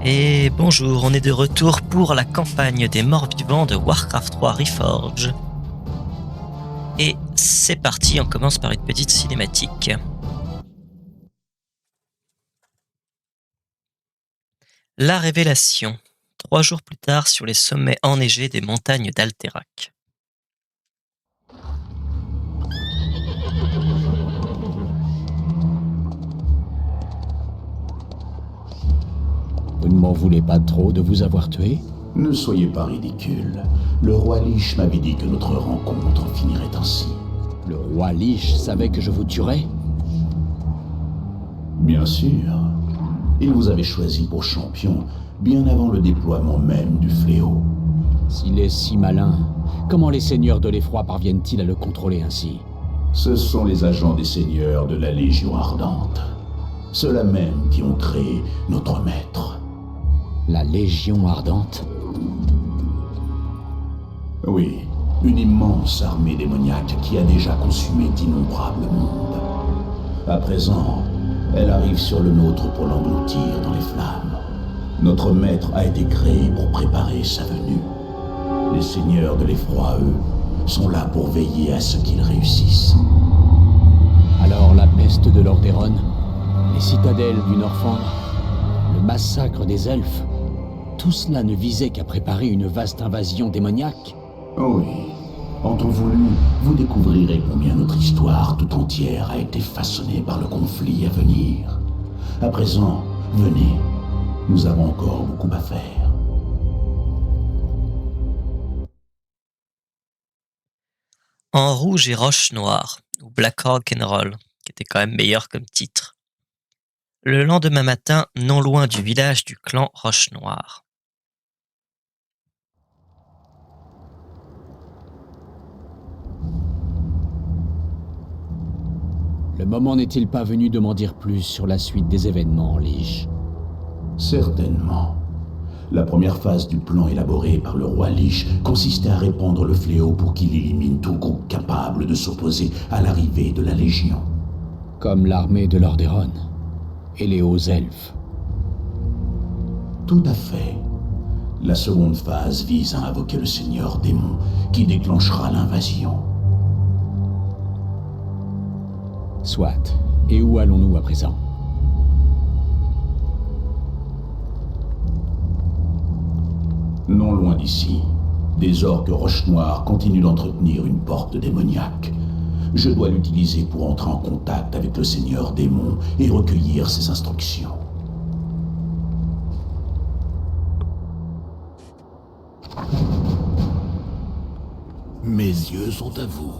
Et bonjour, on est de retour pour la campagne des morts-vivants de Warcraft 3 Reforged. Et c'est parti, on commence par une petite cinématique. La révélation. 3 jours plus tard, sur les sommets enneigés des montagnes d'Alterac. Vous ne m'en voulez pas trop de vous avoir tué? Ne soyez pas ridicule. Le roi Lich m'avait dit que notre rencontre finirait ainsi. Le roi Lich savait que je vous tuerais? Bien sûr. Il vous avait choisi pour champion bien avant le déploiement même du fléau. S'il est si malin, comment les seigneurs de l'effroi parviennent-ils à le contrôler ainsi? Ce sont les agents des seigneurs de la Légion Ardente. Ceux-là même qui ont créé notre maître. La Légion Ardente? Oui, une immense armée démoniaque qui a déjà consumé d'innombrables mondes. À présent, elle arrive sur le nôtre pour l'engloutir dans les flammes. Notre maître a été créé pour préparer sa venue. Les seigneurs de l'effroi, eux, sont là pour veiller à ce qu'il réussisse. Alors la peste de Lordaeron, les citadelles du Northrend, le massacre des elfes, tout cela ne visait qu'à préparer une vaste invasion démoniaque? Oui. En temps voulu, vous découvrirez combien notre histoire tout entière a été façonnée par le conflit à venir. À présent, venez. Nous avons encore beaucoup à faire. En rouge et roche noire, ou Black Rock and Roll, qui était quand même meilleur comme titre. Le lendemain matin, non loin du village du clan Roche Noire. Le moment n'est-il pas venu de m'en dire plus sur la suite des événements, Lich? Certainement. La première phase du plan élaboré par le roi Lich consistait à répandre le fléau pour qu'il élimine tout groupe capable de s'opposer à l'arrivée de la Légion. Comme l'armée de Lordaeron et les hauts elfes. Tout à fait. La seconde phase vise à invoquer le Seigneur Démon qui déclenchera l'invasion. Soit. Et où allons-nous à présent? Non loin d'ici, des orques roches noires continuent d'entretenir une porte démoniaque. Je dois l'utiliser pour entrer en contact avec le Seigneur Démon et recueillir ses instructions. Mes yeux sont à vous.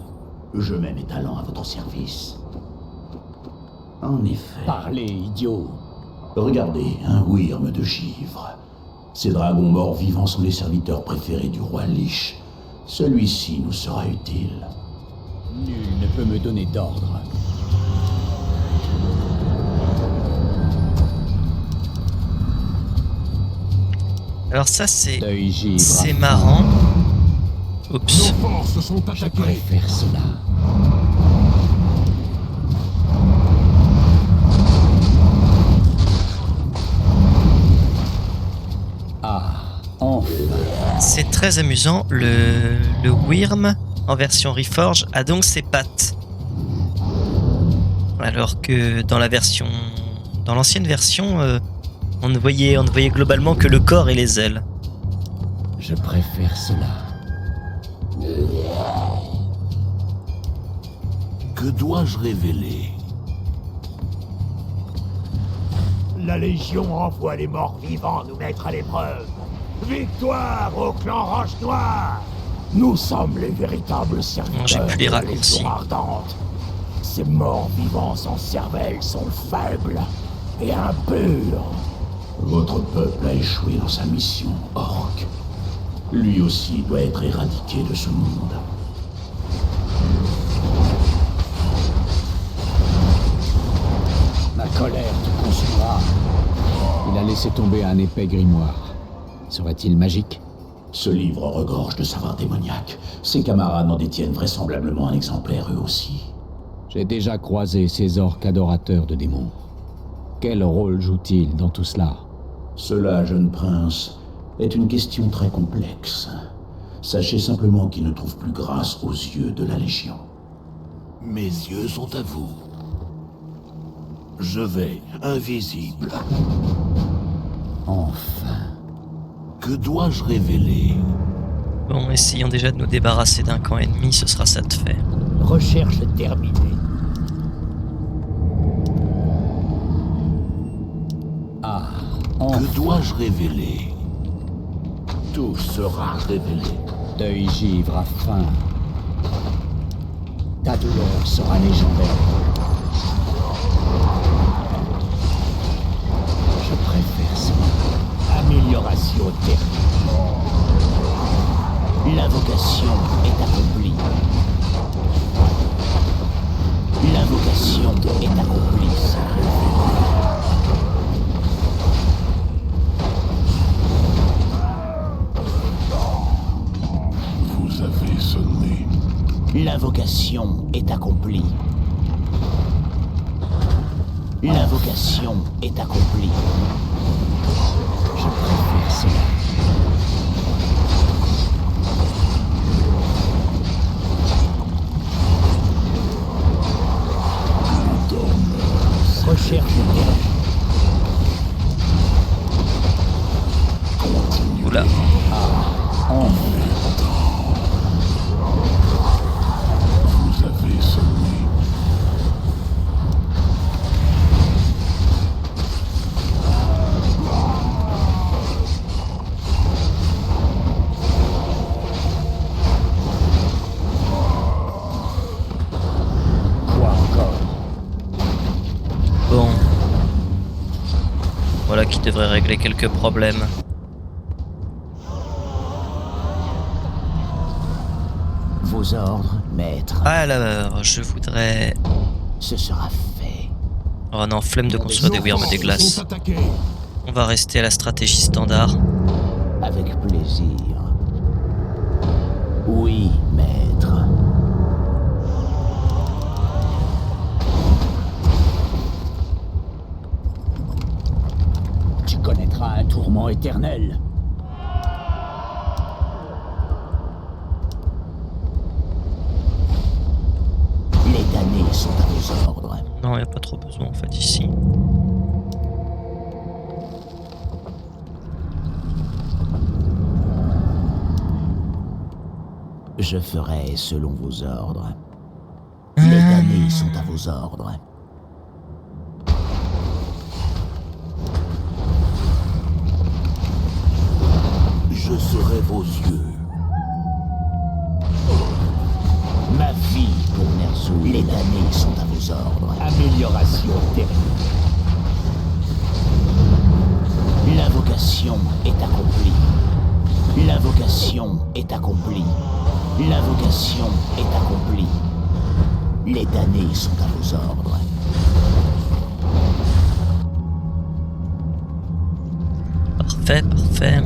Je mets mes talents à votre service. En effet. Parlez, idiot! Regardez, un wyrm de givre. Ces dragons morts vivants sont les serviteurs préférés du roi Lich. Celui-ci nous sera utile. Nul ne peut me donner d'ordre. Alors ça c'est L'œil givre. c'est marrant. Oups. Nos forces sont Je attaquées. préfère cela. Ah, enfin. C'est très amusant, le Wyrm en version Reforged a donc ses pattes. Alors que dans l'ancienne version, on ne voyait globalement que le corps et les ailes. Je préfère cela. Que dois-je révéler? La Légion envoie les morts vivants nous mettre à l'épreuve. Victoire au clan Roche Noire! Nous sommes les véritables Non, j'ai serviteurs plus les de la raccourcis. Légion Ardente. Ces morts vivants sans cervelle sont faibles et impurs. Votre peuple a échoué dans sa mission, orc. Lui aussi doit être éradiqué de ce monde. Ma colère te consumera. Il a laissé tomber un épais grimoire. Serait-il magique? Ce livre regorge de savoir démoniaque. Ses camarades en détiennent vraisemblablement un exemplaire eux aussi. J'ai déjà croisé ces orques adorateurs de démons. Quel rôle joue-t-il dans tout cela? Cela, jeune prince, est une question très complexe. Sachez simplement qu'il ne trouve plus grâce aux yeux de la Légion. Mes yeux sont à vous. Je vais, invisible. Enfin. Que dois-je révéler? Bon, essayons déjà de nous débarrasser d'un camp ennemi, ce sera ça de fait. Recherche terminée. Ah, enfin. Que dois-je révéler? Tout sera révélé. Deuil givre à fin. Ta douleur sera légendaire. Je préfère ça. Amélioration terminée. La vocation est accomplie. La vocation est accomplie. Vous avez sonné. La vocation est accomplie. La vocation est accomplie. Je préfère cela. Recherche terminée. Oula. Vous avez sonné. Quoi encore? Bon. Voilà qui devrait régler quelques problèmes. Vos ordres, maître. Alors, je voudrais... Ce sera fait. Oh non, flemme de construire des wyrmes des glaces. Attaqués. On va rester à la stratégie standard. Avec plaisir. Oui, maître. Tu connaîtras un tourment éternel. Les damnés sont à vos ordres. Non, il n'y a pas trop besoin en fait ici. Je ferai selon vos ordres. Les damnés sont à vos ordres. Je serai vos yeux. Ma vie pour Ner'zhul. Les damnés sont à vos ordres. Amélioration terminée. La vocation est accomplie. La vocation est accomplie. La vocation est accomplie. Les damnés sont à vos ordres. Parfait, parfait.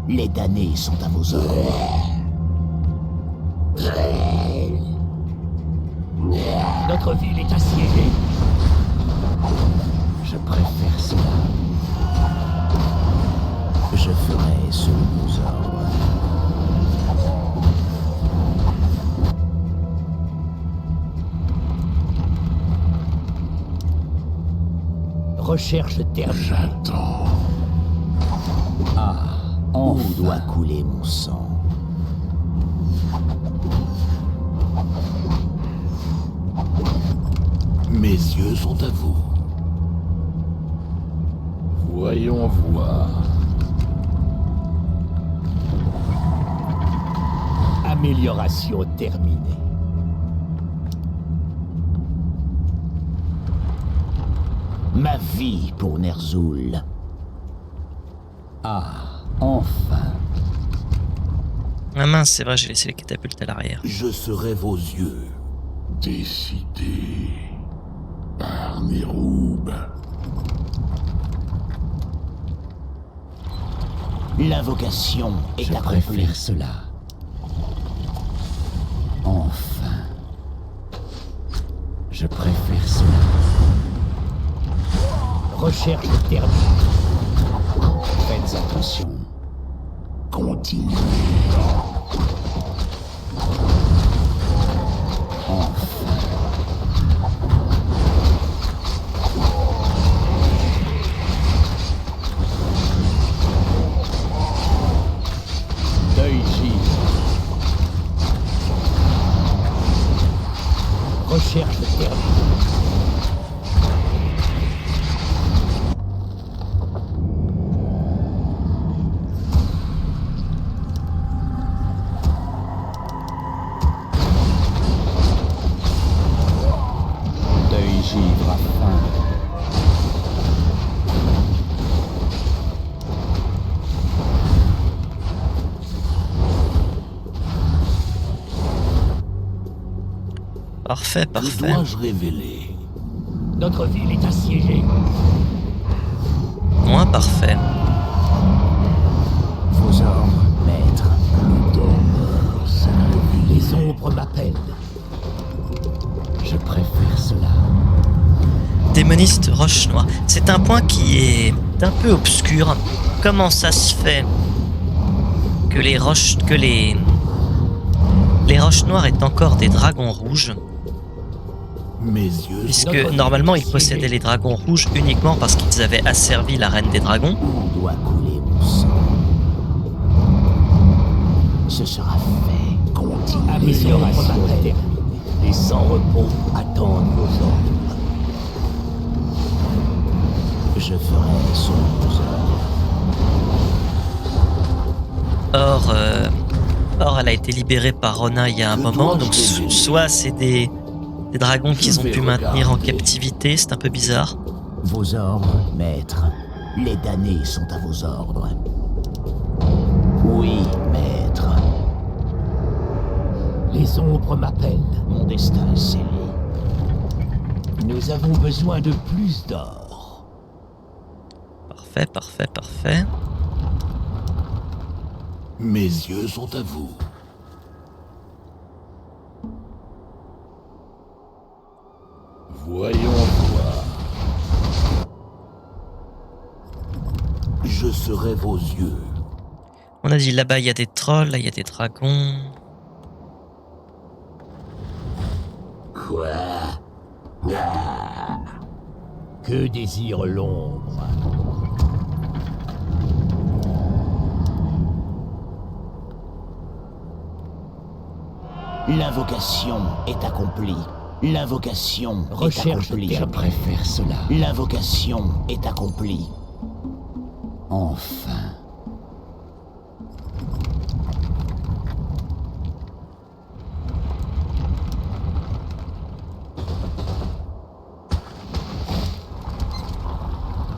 Les damnés sont à vos ordres. Notre ville est assiégée. Je préfère cela. Je ferai selon vos ordres. Recherche terminée. J'attends. Ah, où doit couler mon sang? Mes yeux sont à vous. Voyons voir. Amélioration terminée. Ma vie pour Ner'zhul. Ah, enfin. Ah mince, c'est vrai, j'ai laissé les catapultes à l'arrière. Je serai vos yeux. Décidé par Néroub. La vocation est Je accomplie. préfère cela. Enfin. Je préfère cela. Recherche terminée. Faites attention. Continue. Deuil givre. Recherche terminée. Deuil givre à fin. Parfait, Que parfait. dois-je révéler? Notre ville est assiégée. Moins parfait. Vos ordres, maître. Le temps meurt, c'est la vie. Les ombres m'appellent. Je préfère cela. Démoniste roche noire. C'est un point qui est un peu obscur. Comment ça se fait que les roches noires aient encore des dragons rouges, Mes yeux puisque Notre normalement ils assiégé. possédaient les dragons rouges uniquement parce qu'ils avaient asservi la reine des dragons. On doit couler mon sang. Ce sera fait. Continue. Les ombres m'appellent. Les sans-repos attendent vos ordres. Je ferai selon vos ordres. Or, elle a été libérée par Ronin il y a un moment, donc soit c'est des dragons qu'ils ont pu maintenir en captivité, c'est un peu bizarre. Vos ordres, maître. Les damnés sont à vos ordres. Oui, maître. Les ombres m'appellent. Mon destin est scellé. Nous avons besoin de plus d'or. Parfait, parfait, parfait. Mes yeux sont à vous. Voyons voir. Je serai vos yeux. On a dit là-bas il y a des trolls, là il y a des dragons. Quoi? Que désire l'ombre? L'invocation est accomplie. L'invocation est Recherche accomplie. terminée. Je préfère cela. L'invocation est accomplie. Enfin.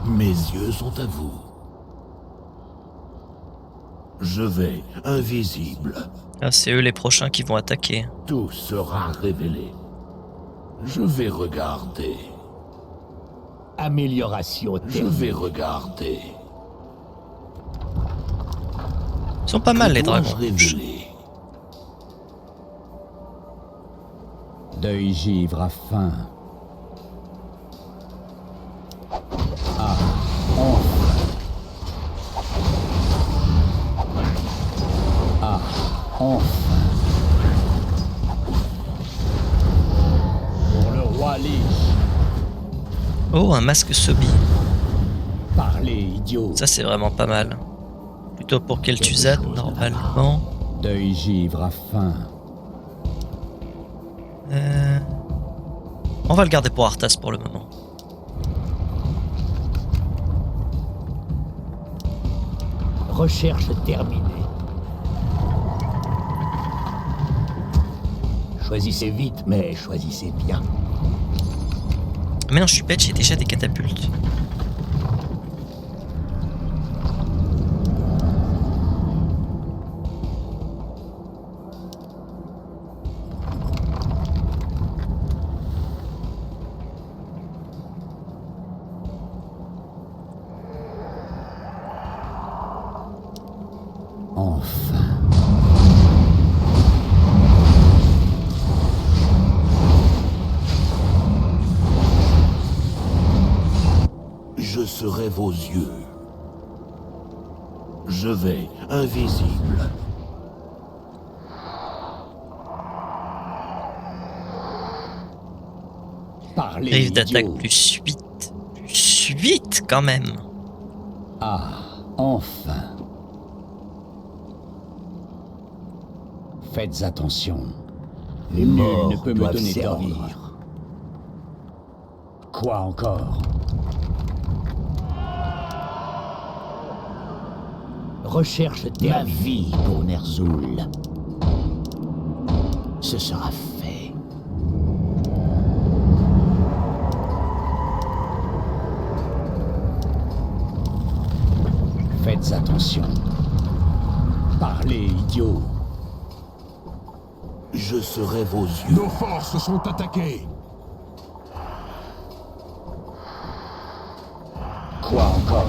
Mes yeux sont à vous. Je vais, invisible. Ah, c'est eux les prochains qui vont attaquer. Tout sera révélé. Je vais regarder. Amélioration Je terminée. vais regarder. Ils sont pas mal les Que dois-je dragons rouges. révéler? Deuil givre à fin. Ah, enfin. Ah, enfin. Pour le roi Lich. Oh, un masque Sobi. Parlez, idiot. Ça c'est vraiment pas mal. Plutôt pour Kel'Thuzad normalement. Deuil givre à fin. On va le garder pour Arthas pour le moment. Recherche terminée. Choisissez vite, mais choisissez bien. Mais non, je suis bête, j'ai déjà des catapultes. Enfin. serai vos yeux. Je vais, invisible. Parlez, Griffe d'attaque idiot. plus 8. Plus 8 quand même. Ah, enfin. Faites attention. Les Nul morts ne peut me doivent donner servir. d'ordre. Quoi encore? Recherche Ma terminée. vie pour Ner'zhul. Ce sera fait. Faites attention. Parlez, idiot. Je serai vos yeux. Nos forces sont attaquées. Quoi encore?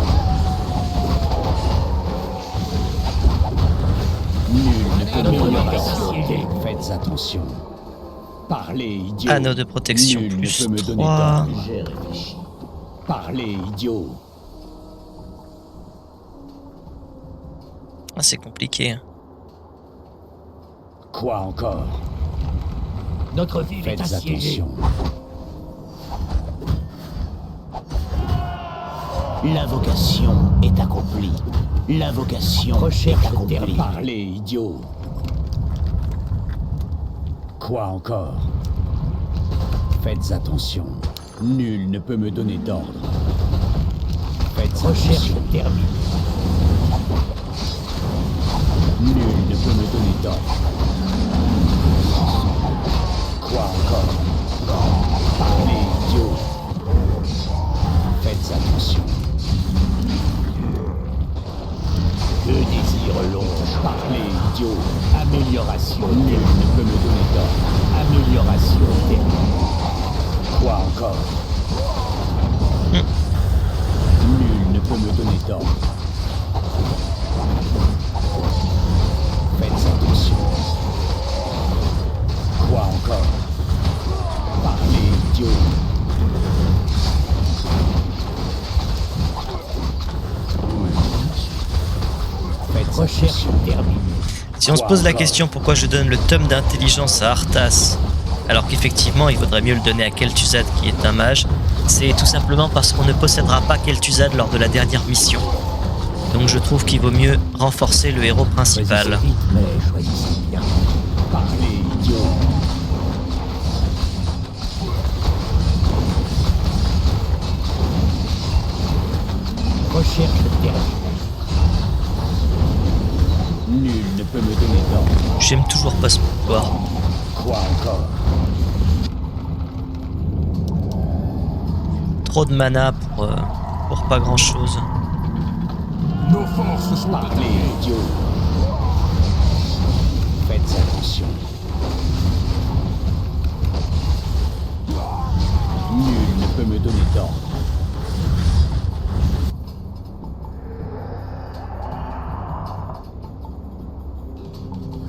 Nul ne peut me donner. Faites attention. Parlez, idiot. Anneau de protection Nul plus ne peut me donner 3. d'ordre. J'ai réfléchi. Parlez, idiot. Ah, c'est compliqué. Quoi encore? Notre ville est Faites assiégée. attention. L'invocation est accomplie. L'invocation Recherche est accomplie. terminée. Parlez, idiot. Quoi encore? Faites attention. Nul ne peut me donner d'ordre. Faites Recherche attention. terminée. Nul ne peut me donner d'ordre. Quoi encore? Parlez, idiot. Faites attention. Que désir longe. Parlez, idiot. Amélioration Nul terminée. ne peut me donner d'ordre. Amélioration terminée. Quoi encore? Nul ne peut me donner d'ordre. Faites attention. Quoi encore? Parlez, idiot. Faites Recherche attention. terminée. Si on se pose la question pourquoi je donne le tome d'intelligence à Arthas, alors qu'effectivement il vaudrait mieux le donner à Kel'Thuzad qui est un mage, c'est tout simplement parce qu'on ne possédera pas Kel'Thuzad lors de la dernière mission. Donc je trouve qu'il vaut mieux renforcer le héros Choisissez principal. vite, mais choisissez bien. Parlez, idiot. Recherche terminée. Nul ne peut me donner d'ordre. J'aime toujours pas ce pouvoir. Quoi encore? Trop de mana pour pas grand chose. Nos forces sont Parlez, attaquées. idiot. Faites attention. Nul ne peut me donner d'ordre.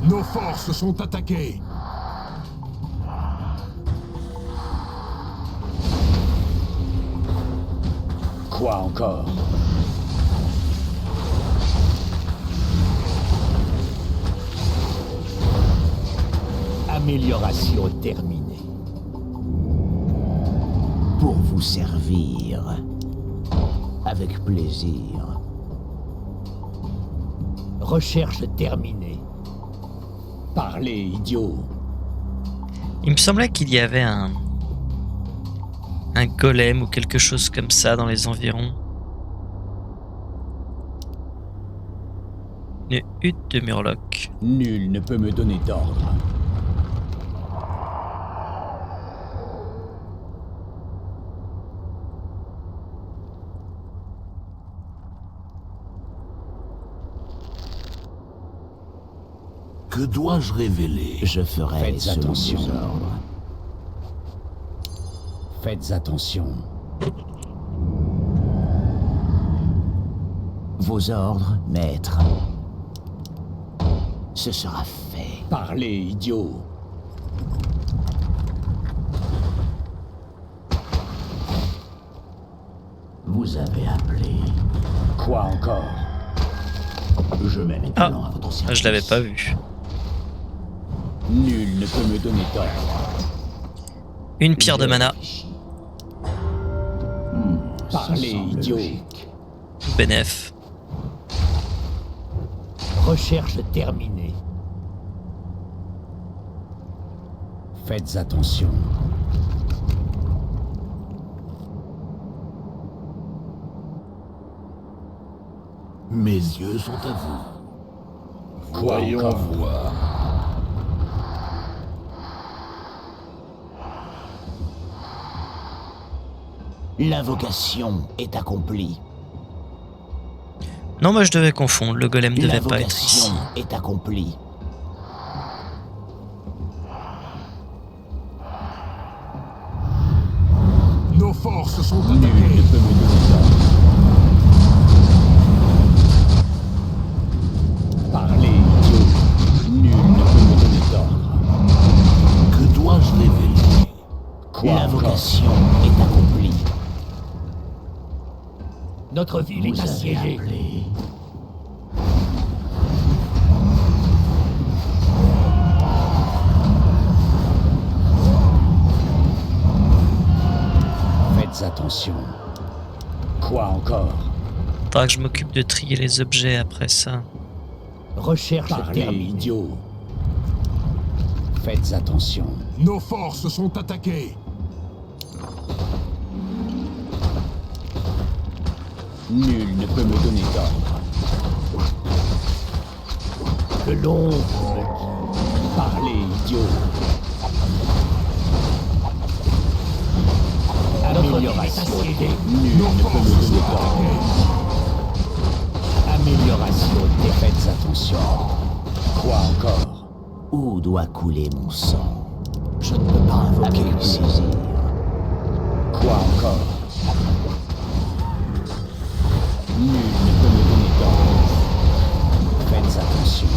Nos forces sont attaquées. Quoi encore? Amélioration terminée. Pour vous servir. Avec plaisir. Recherche terminée. Parlez, idiot. Il me semblait qu'il y avait un golem ou quelque chose comme ça dans les environs. Une hutte de Murloc. Nul ne peut me donner d'ordre. Que dois-je révéler? Je ferai Faites attention. Vos ordres. Faites attention. Vos ordres, maître. Ce sera fait. Parlez, idiot. Vous avez appelé. Quoi encore? Je mets mes talents à votre service. Je l'avais pas vu. Nul ne peut me donner tort. Une pierre de mana. Parlez, idiot. Bénéf. Recherche terminée. Faites attention. Mes yeux sont à vous. Quoi encore? voir. L'invocation est accomplie. Non, moi je devais confondre. Le golem devait pas être ici. L'invocation est accomplie. Nos forces sont Nul ne attaquées. peut me donner tort. Parlez, idiot. Nul ne peut me donner tort. Que dois-je révéler? Quoi encore? L'invocation est accomplie. Notre ville Vous est avez assiégée. appelé. Faites attention. Quoi encore? Faudra que je m'occupe de trier les objets après ça. Recherche Parlez, terminée. idiot. Faites attention. Nos forces sont attaquées. Nul ne peut me donner d'ordre. Que l'ombre Parlez, idiot. Notre ville est Amélioration. assiégée. Nul Nos ne peut forces me donner sont d'ordre. attaquées. Amélioration. Faites attention. Quoi encore? Où doit couler mon sang? Je ne peux pas invoquer le plaisir. Quoi encore? Nul ne peut me donner d'ordre. Faites attention.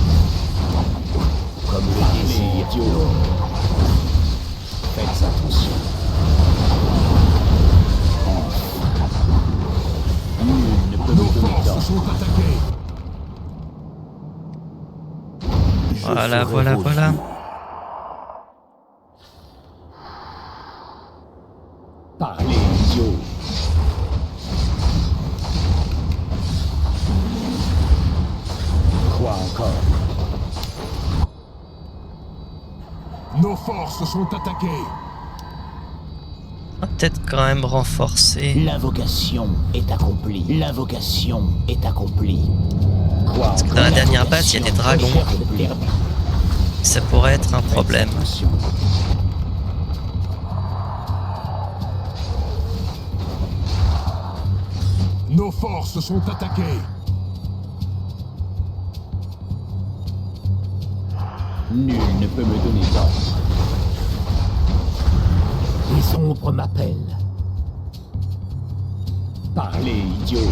Comme le désir. Idiot. Faites attention. Nul ne peut Nos me donner forces d'ordre. sont attaquées. Je Voilà, ferai voilà, vos voilà. yeux. Parlez, idiot. Quoi encore? Nos forces sont attaquées. On va peut-être quand même renforcer. L'invocation est accomplie. L'invocation est accomplie. Quoi Parce que encore? dans la dernière base, il y a des dragons. Recherche terminée. Ça pourrait être un problème. Faites attention. Nos forces sont attaquées. Nul ne peut me donner d'ordre. Les ombres m'appellent. Parlez, idiot.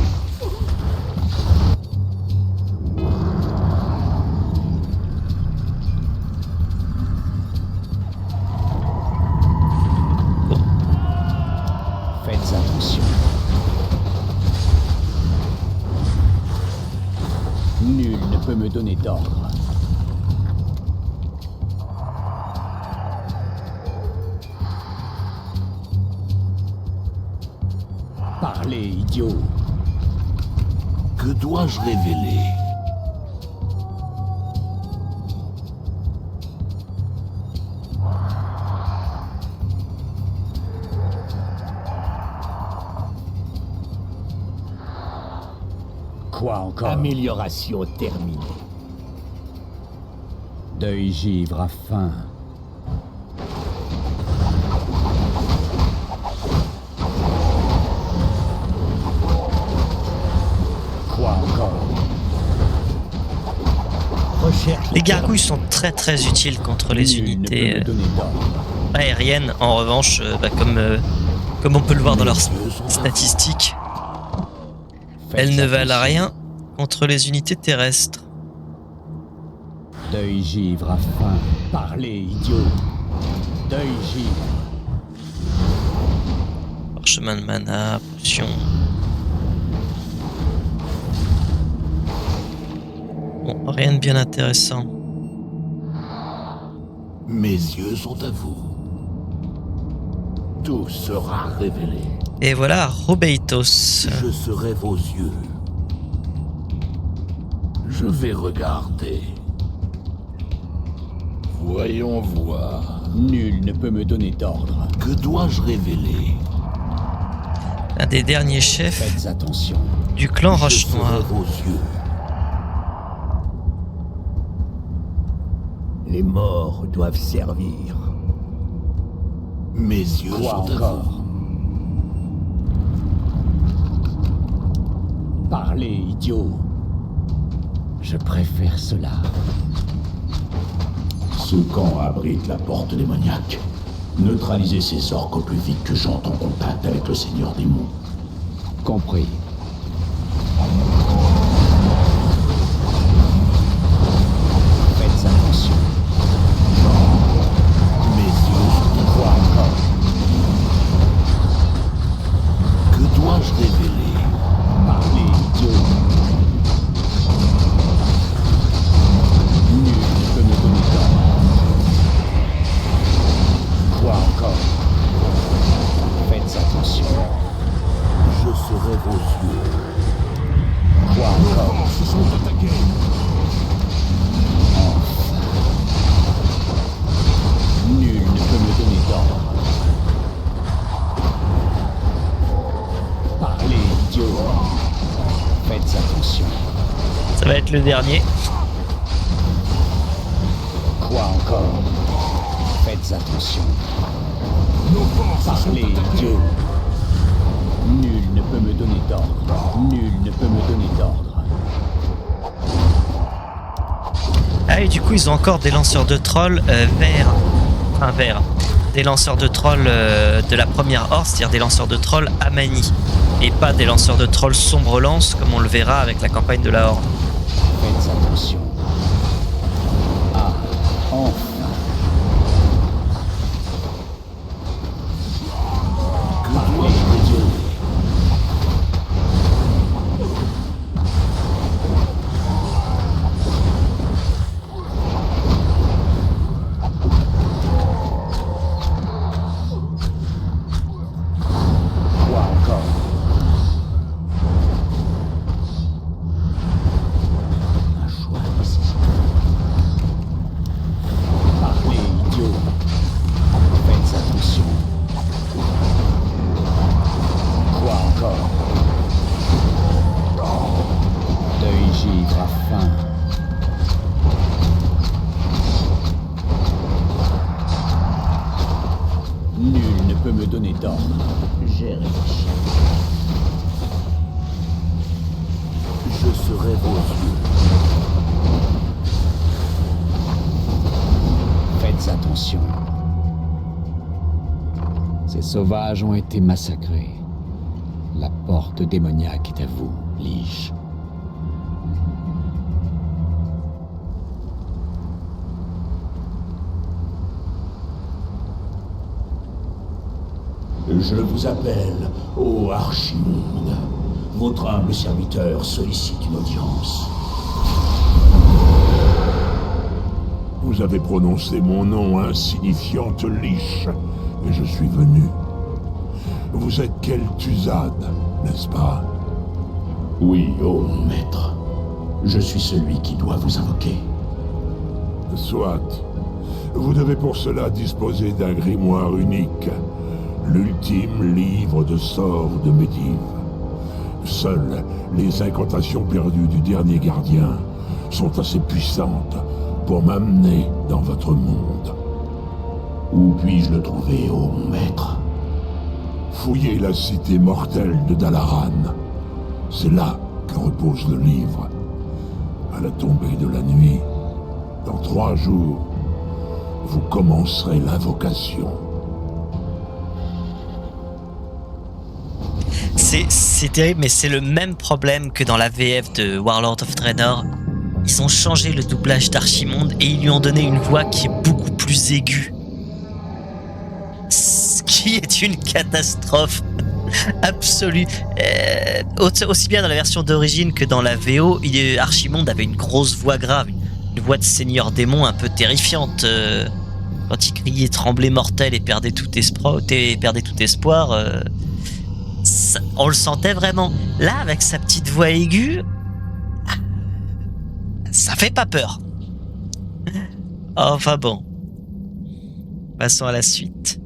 Faites attention. Nul ne peut me donner d'ordre. Parlez, idiot. Que dois-je révéler? Quoi encore? Amélioration terminée. Deuil givre à faim. Quoi encore? Recherche Les gargouilles sont très utiles contre les Nul ne unités peut me donner d'ordre. aériennes. En revanche, comme on peut le voir dans leurs statistiques, elles ne valent rien contre les unités terrestres. Deuil givre à faim. Parlez, idiot. Deuil givre. Parchemin de mana, potion. Bon, rien de bien intéressant. Mes yeux sont à vous. Tout sera révélé. Et voilà, Robeitos. Je serai vos yeux. Je vais regarder. Voyons voir. Nul ne peut me donner d'ordre. Que dois-je révéler? Un des derniers chefs Faites attention. du clan Je Roche serai Noire. vos yeux. Les morts doivent servir. Mes yeux Quoi sont à encore? Parlez, idiot. Je préfère cela. Ce camp abrite la porte démoniaque. Neutralisez ces orques au plus vite que j'entre en contact avec le Seigneur Démon. Compris. Faites attention. Mes yeux sont à Quoi encore? vous. Que dois-je révéler? Parlez, idiot. Nul ne peut me donner d'ordre. Quoi encore? Faites attention. Je serai vos yeux. Quoi Nos encore? forces sont attaquées. Nul ne peut me donner d'ordre. Parlez, idiot. Faites attention. Ça va être le dernier. Quoi encore? Faites attention. Nos forces sont Parlez, attaquées. idiot. Nul ne peut me donner d'ordre. Nul ne peut me donner d'ordre. Ah, et du coup, ils ont encore des lanceurs de trolls verts. Enfin, verts. Des lanceurs de trolls de la première horde, c'est-à-dire des lanceurs de trolls Amani. Et pas des lanceurs de trolls sombre lance, comme on le verra avec la campagne de la horde. Faites attention. Ah, enfin. Que dois-je révéler? Quoi encore? Un choix ici. Parlez, idiot. Faites attention. Quoi encore? Deuil givre à faim. Nul ne peut me donner d'ordre. J'ai réfléchi. Je serai vos yeux. Faites attention. Ces sauvages ont été massacrés. La porte démoniaque est à vous, Liche. Je vous appelle, ô Archimonde. Votre humble serviteur sollicite une audience. Vous avez prononcé mon nom, insignifiante Liche, et je suis venu. Vous êtes Kel'Thuzad, n'est-ce pas? Oui, ô mon maître. Je suis celui qui doit vous invoquer. Soit. Vous devez pour cela disposer d'un grimoire unique, l'ultime livre de sorts de Medivh. Seules les incantations perdues du dernier gardien sont assez puissantes pour m'amener dans votre monde. Où puis-je le trouver, ô mon maître? Fouillez la cité mortelle de Dalaran. C'est là que repose le livre. À la tombée de la nuit, dans 3 jours, vous commencerez l'invocation. C'est terrible, mais c'est le même problème que dans la VF de Warlord of Draenor. Ils ont changé le doublage d'Archimonde et ils lui ont donné une voix qui est beaucoup plus aiguë. Ce qui est une catastrophe. absolue. Aussi bien dans la version d'origine que dans la VO, Archimonde avait une grosse voix grave, une voix de seigneur démon un peu terrifiante. Quand il criait tremblait mortel et perdait tout espoir, on le sentait vraiment. Là, avec sa petite voix aiguë, ça fait pas peur. Enfin bon. Passons à la suite.